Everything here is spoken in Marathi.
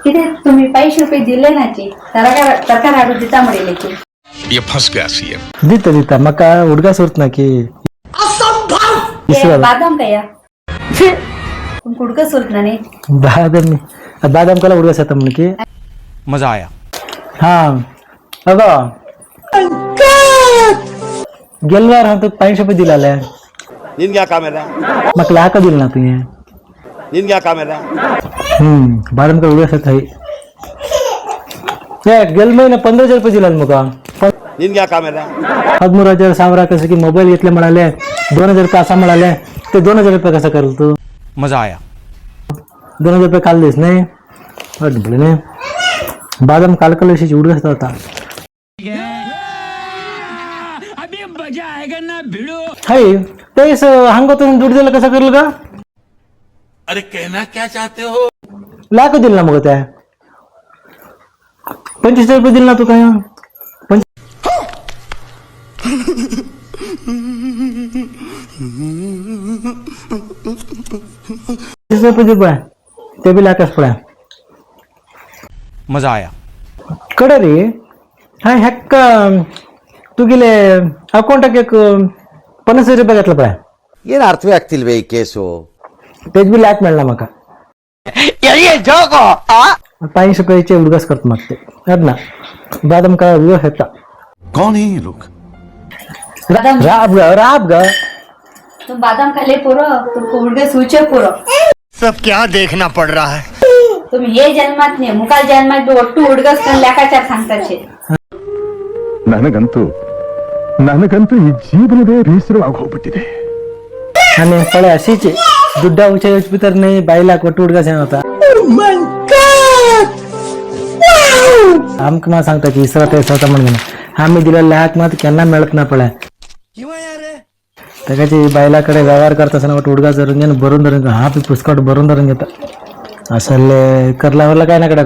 किती तुम्ही 5 रुपये दिले ना की तरकार आडू दिता म्हणले की ये फंस गया सीएम. ದಿತ್ತ ಮಕ್ಕ ಹುಡ್ಗ ಸುರ್ತನಾಕಿ ಬಾದಾಮ್ ಕಯ್ಯ ಹುಡ್ಗ ಸುಲ್ತಾನೆ ಬಾದಾಮ್ ಕಲ ಹುಡ್ಗ ಸತ್ತ ಮನಕಿ मजा आया. हा अगं गेलवार हा तू 5 रुपये दिलाले नीन क्या काम है मग लाका दिल ना तुम्ही नीन क्या काम है बादाम का उद्या सत आहे गेल महिना 15,000 रुपये दिला मग नीन क्या काम है 13,000 सावरा कसं की मोबाईल घेतले म्हणाले 2,000 रुपये असा म्हणाले ते 2,000 रुपये कसं करल तू मजा आया. 2,000 रुपये काल देस नाही नाही बादाम कालकल अशी उडत होता हाय तेच हंगातून दूध दिलं कसं करल का अरे कहना क्या चाहते हो. लाख दिल ना मग त्या 25,000 रुपये दिल ना तू काय 25,000 रुपये दे बा ते बी लाखच पडा मजा आया. कड रे हा हॅक तू गेले अकाउंटाक एक 50,000 रुपये घातला पडा ಏನು ಅರ್ಥವೇ ಆಗ್ತಿಲ್ವೇ ಈ ಕೇಸು तेच बी लाख मिळला मका 5 रुपयाचे उडगास करतो मग ते ना बादाम का उडगास होता कौन है ये लोग. बादाम राब ग तुम बादाम खाले पुरो तुमको हुडगे सूचे पुरो सब क्या देखना पड़ रहा है. तुम्ही हे जन्मात नाही मुकाल जन्मात ಒಟ್ಟು ಹುಡುಗಸ್ ಲೆಕ್ಕಾಚಾರ सांगताचे ನನಗಂತೂ ಈ ಜೀವನವೇ ಬೇಸರವಾಗಿ ಹೋಗ್ಬಿಟ್ಟಿದೆ. आणि फळे अशीच दुड्डा उच्या तर नाही बाईला कोटी उडगास होता आमक मा सांगता की इसरा ते स्वतः म्हणून आम्ही दिलेला लाख मात केना मिळत ना पळ्या त्याची बायलाकडे व्यवहार करत असताना उडगा धरून घेऊन भरून धरून हा पी पुस्तकात भरून धरून घेता असले करलावरला काय ना कडे